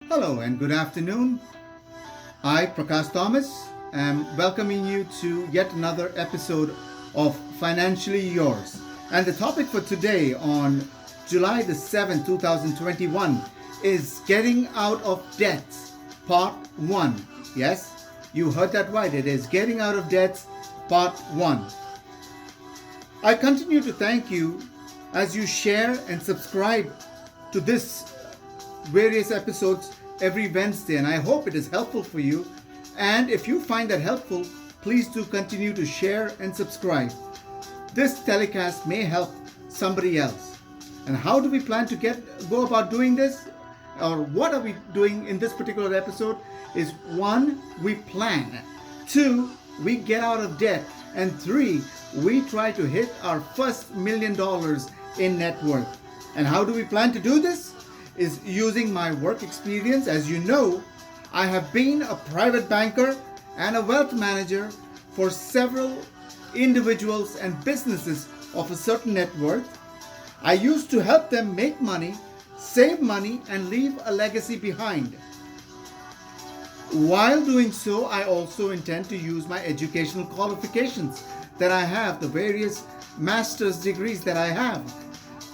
Hello and good afternoon. I, Prakash Thomas, am welcoming you to yet another episode of Financially Yours. And the topic for today on July the 7th, 2021 is Getting Out of Debt, Part 1. Yes, you heard that right. It is Getting Out of Debt, Part 1. I continue to thank you as you share and subscribe to this various episodes every Wednesday, and I hope it is helpful for you. And if you find that helpful, please do continue to share and subscribe. This telecast may help somebody else. And how do we plan to go about doing this? Or what are we doing in this particular episode? Is 1, we plan. 2, we get out of debt. And 3, we try to hit our first $1 million in net worth. And how do we plan to do this? Is using my work experience. As you know, I have been a private banker and a wealth manager for several individuals and businesses of a certain net worth. I used to help them make money, save money, and leave a legacy behind. While doing so, I also intend to use my educational qualifications that I have, the various master's degrees that I have.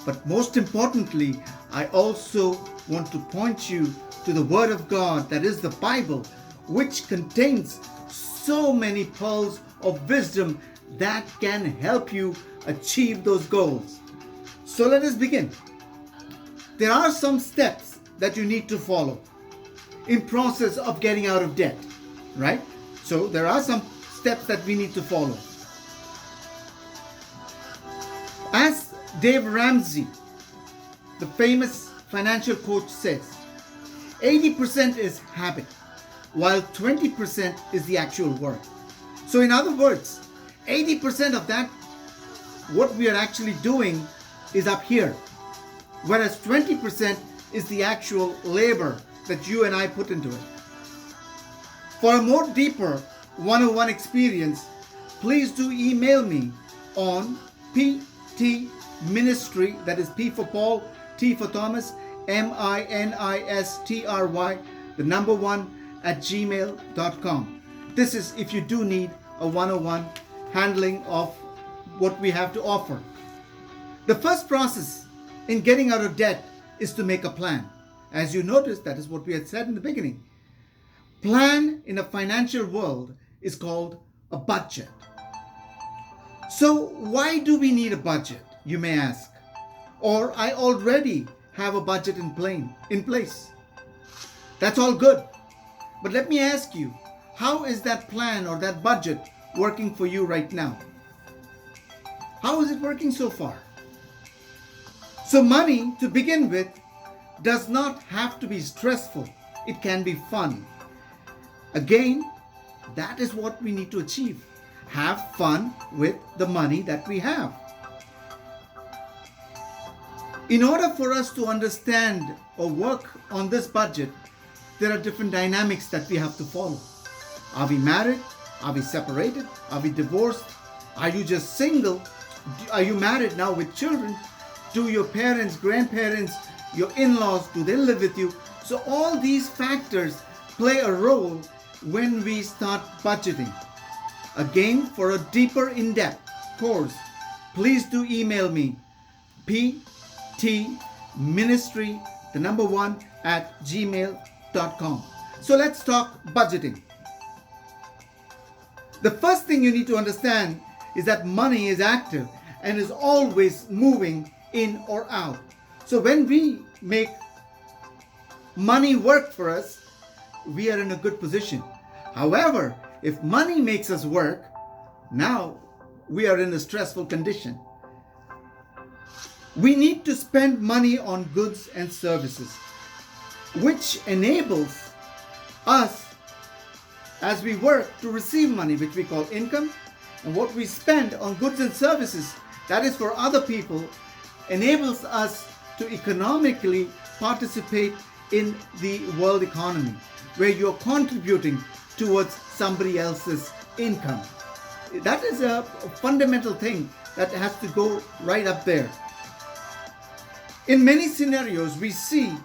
But most importantly, I also want to point you to the Word of God, that is the Bible, which contains so many pearls of wisdom that can help you achieve those goals. So let us begin. There are some steps that you need to follow in process of getting out of debt, right? So there are some steps that we need to follow. As Dave Ramsey, the famous financial coach, says, 80% is habit, while 20% is the actual work. So in other words, 80% of that, what we are actually doing is up here, whereas 20% is the actual labor that you and I put into it. For a more deeper 101 experience, please do email me on PT Ministry, that is P for Paul, T for Thomas, MINISTRY, the number 1 at gmail.com. This is if you do need a 101 handling of what we have to offer. The first process in getting out of debt is to make a plan. As you notice, that is what we had said in the beginning. Plan in a financial world is called a budget. So why do we need a budget, you may ask? Or I already have a budget in place. That's all good. But let me ask you, how is that plan or that budget working for you right now? How is it working so far? So money, to begin with, does not have to be stressful. It can be fun. Again, that is what we need to achieve. Have fun with the money that we have. In order for us to understand or work on this budget, there are different dynamics that we have to follow. Are we married? Are we separated? Are we divorced? Are you just single? Are you married now with children? Do your parents, grandparents, your in-laws, do they live with you? So all these factors play a role when we start budgeting. Again, for a deeper in-depth course, please do email me, ptministry, the number 1 at gmail.com. So let's talk budgeting. The first thing you need to understand is that money is active and is always moving in or out. So when we make money work for us, we are in a good position. However, if money makes us work, now we are in a stressful condition. We need to spend money on goods and services, which enables us as we work to receive money, which we call income. And what we spend on goods and services, that is for other people, enables us to economically participate in the world economy, where you're contributing towards somebody else's income. That is a fundamental thing that has to go right up there. In many scenarios, we see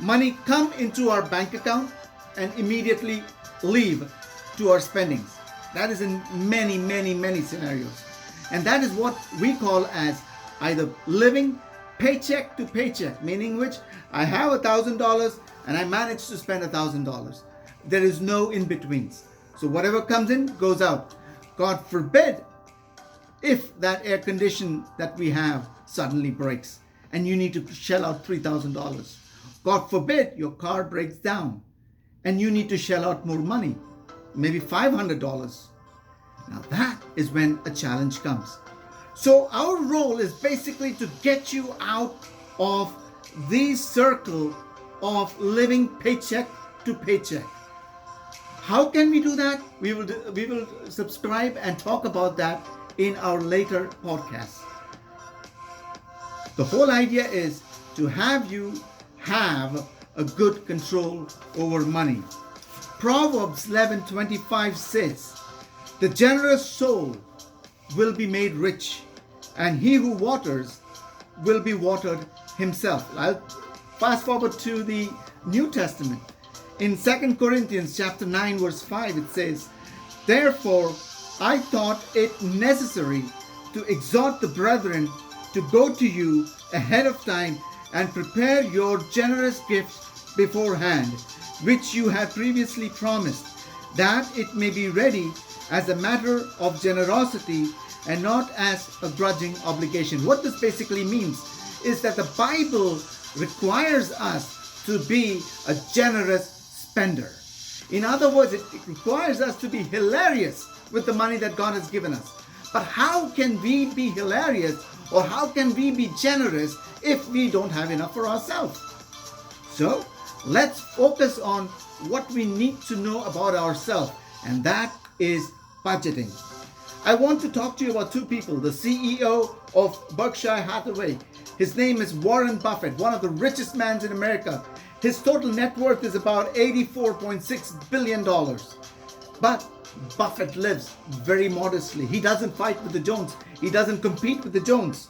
money come into our bank account and immediately leave to our spendings. That is in many, many, many scenarios. And that is what we call as either living paycheck to paycheck, meaning which I have $1,000 and I manage to spend $1,000. There is no in-betweens. So whatever comes in goes out. God forbid if that air condition that we have suddenly breaks and you need to shell out $3,000. God forbid your car breaks down and you need to shell out more money, maybe $500. Now that is when a challenge comes. So our role is basically to get you out of the circle of living paycheck to paycheck. How can we do that? We will subscribe and talk about that in our later podcast. The whole idea is to have you have a good control over money. Proverbs 11:25 says, "The generous soul will be made rich, and he who waters will be watered himself." I'll fast forward to the New Testament. In 2 Corinthians chapter 9 verse 5 it says, "Therefore I thought it necessary to exhort the brethren to go to you ahead of time and prepare your generous gift beforehand, which you had previously promised, that it may be ready as a matter of generosity and not as a grudging obligation." What this basically means is that the Bible requires us to be a generous spender. In other words, it requires us to be hilarious with the money that God has given us. But how can we be hilarious or how can we be generous if we don't have enough for ourselves? So let's focus on what we need to know about ourselves, and that is budgeting. I want to talk to you about two people, the CEO of Berkshire Hathaway. His name is Warren Buffett, one of the richest men in America. His total net worth is about $84.6 billion. But Buffett lives very modestly. He doesn't fight with the Jones. He doesn't compete with the Jones.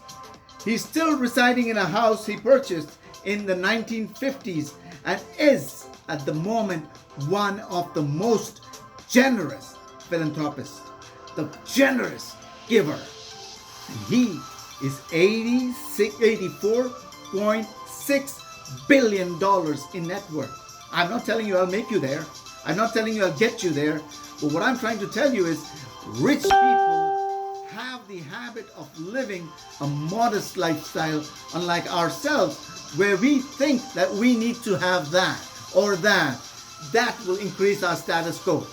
He's still residing in a house he purchased in the 1950s and is at the moment one of the most generous philanthropists, the generous giver. And he is $84.6 billion in net worth. I'm not telling you I'll make you there. I'm not telling you I'll get you there. But what I'm trying to tell you is rich people have the habit of living a modest lifestyle, unlike ourselves, where we think that we need to have that or that. That will increase our status quo.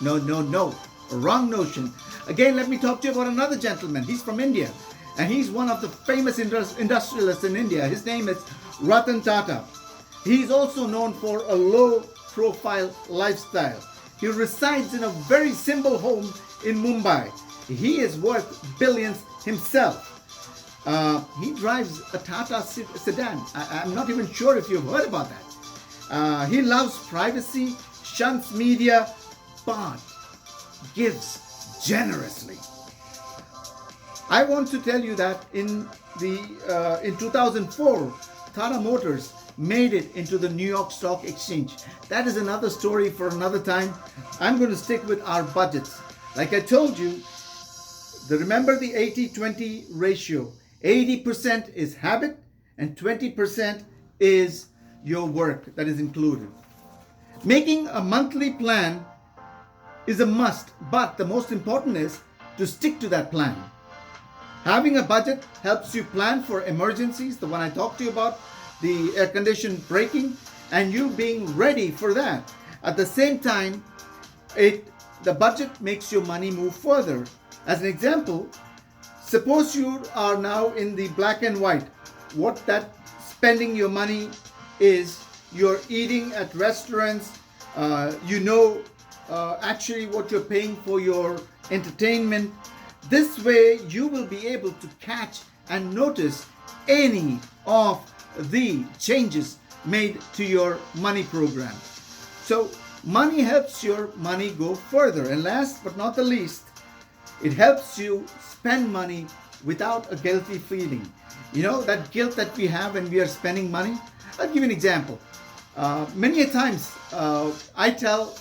No. A wrong notion. Again, let me talk to you about another gentleman. He's from India, and he's one of the famous industrialists in India. His name is Ratan Tata. He's also known for a low-profile lifestyle. He resides in a very simple home in Mumbai. He is worth billions himself. He drives a Tata sedan. I'm not even sure if you've heard about that. He loves privacy, shuns media, but gives generously. I want to tell you that in 2004, Tata Motors made it into the New York Stock Exchange. That is another story for another time. I'm going to stick with our budgets. Like I told you, remember the 80-20 ratio. 80% is habit and 20% is your work that is included. Making a monthly plan is a must, but the most important is to stick to that plan. Having a budget helps you plan for emergencies, the one I talked to you about, the air condition breaking, and you being ready for that. At the same time, the budget makes your money move further. As an example, suppose you are now in the black and white. What that spending your money is, you're eating at restaurants, actually what you're paying for your entertainment. This way you will be able to catch and notice any of the changes made to your money program. So money helps your money go further. And last but not the least, it helps you spend money without a guilty feeling. You know, that guilt that we have when we are spending money? I'll give you an example. Many a times I tell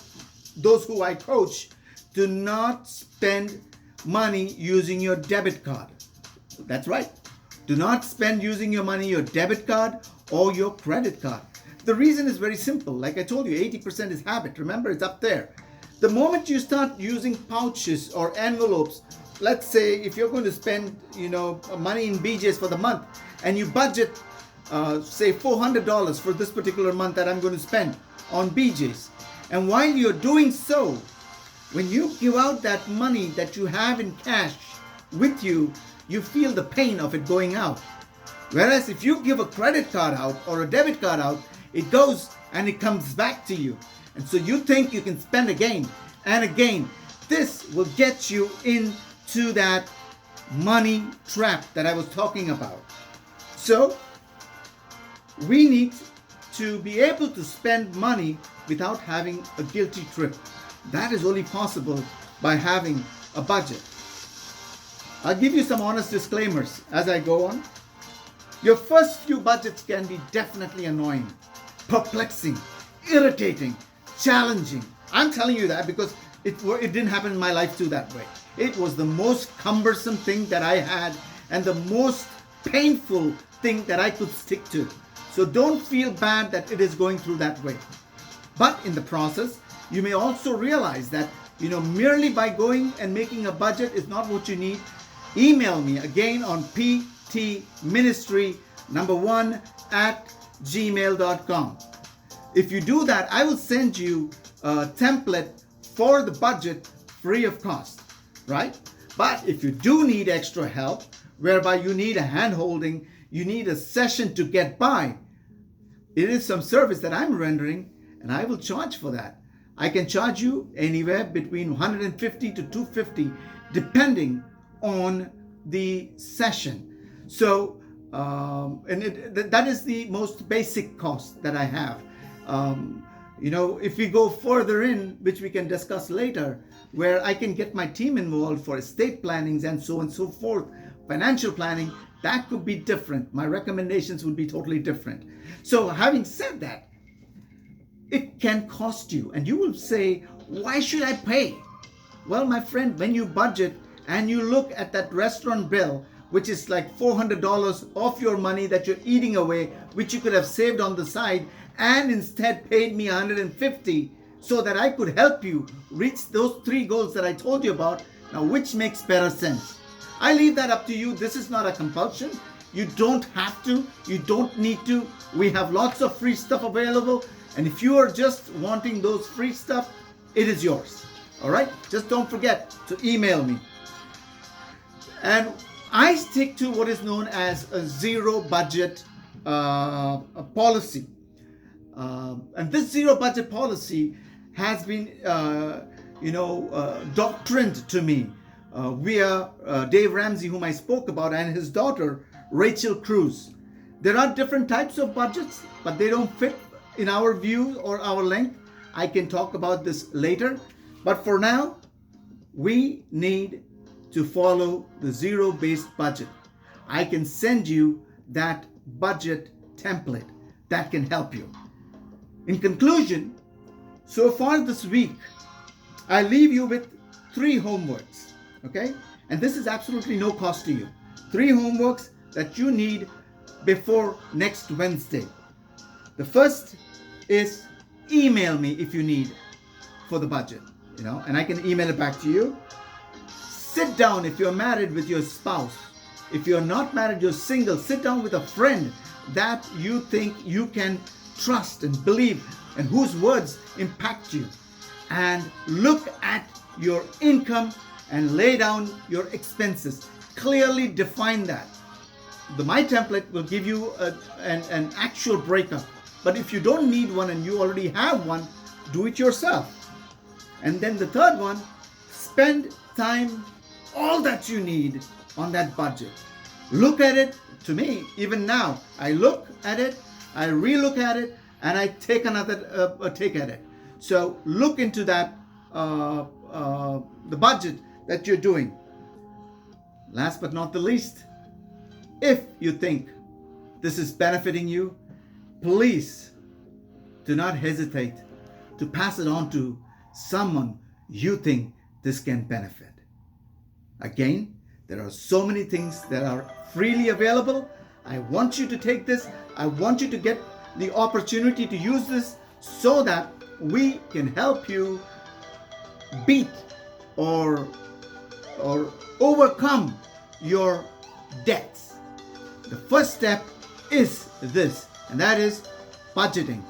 those who I coach, do not spend money using your debit card. That's right. Do not spend using your money, your debit card or your credit card. The reason is very simple. Like I told you, 80% is habit. Remember, it's up there. The moment you start using pouches or envelopes, let's say if you're going to spend, money in BJ's for the month and you budget, say $400 for this particular month that I'm going to spend on BJ's. And while you're doing so, when you give out that money that you have in cash with you, you feel the pain of it going out. Whereas if you give a credit card out or a debit card out, it goes and it comes back to you. And so you think you can spend again and again. This will get you into that money trap that I was talking about. So we need to be able to spend money without having a guilty trip. That is only possible by having a budget. I'll give you some honest disclaimers as I go on. Your first few budgets can be definitely annoying, perplexing, irritating, challenging. I'm telling you that because it didn't happen in my life too that way. It was the most cumbersome thing that I had and the most painful thing that I could stick to. So don't feel bad that it is going through that way. But in the process, you may also realize that, merely by going and making a budget is not what you need. Email me again on ptministry1@gmail.com. If you do that, I will send you a template for the budget free of cost, right? But if you do need extra help, whereby you need a hand-holding, you need a session to get by, it is some service that I'm rendering and I will charge for that. I can charge you anywhere between $150 to $250 depending on the session. So, that is the most basic cost that I have. If we go further in, which we can discuss later, where I can get my team involved for estate plannings and so on and so forth, financial planning, that could be different. My recommendations would be totally different. So having said that, it can cost you. And you will say, why should I pay? Well, my friend, when you budget and you look at that restaurant bill, which is like $400 of your money that you're eating away, which you could have saved on the side and instead paid me $150 so that I could help you reach those 3 goals that I told you about. Now, which makes better sense? I leave that up to you. This is not a compulsion. You don't have to. You don't need to. We have lots of free stuff available. And if you are just wanting those free stuff, it is yours. All right? Just don't forget to email me. And I stick to what is known as a zero budget policy. And this zero budget policy has been, doctrined to me via Dave Ramsey, whom I spoke about, and his daughter, Rachel Cruz. There are different types of budgets, but they don't fit in our view or our length. I can talk about this later. But for now, we need to follow the zero-based budget. I can send you that budget template that can help you. In conclusion, so far this week, I leave you with 3 homeworks, okay? And this is absolutely no cost to you. 3 homeworks that you need before next Wednesday. The first is email me if you need for the budget, and I can email it back to you. Sit down if you're married with your spouse. If you're not married, you're single, sit down with a friend that you think you can trust and believe and whose words impact you. And look at your income and lay down your expenses. Clearly define that. My template will give you an actual breakup. But if you don't need one and you already have one, do it yourself. And then the third one, spend time, all that you need on that budget. Look at it. To me, even now, I look at it, I relook at it, and I take another take at it. So look into that, the budget that you're doing. Last but not the least, if you think this is benefiting you, please do not hesitate to pass it on to someone you think this can benefit. Again, there are so many things that are freely available. I want you to take this. I want you to get the opportunity to use this so that we can help you beat or overcome your debts. The first step is this, and that is budgeting.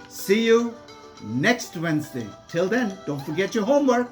See you next Wednesday. Till then, don't forget your homework.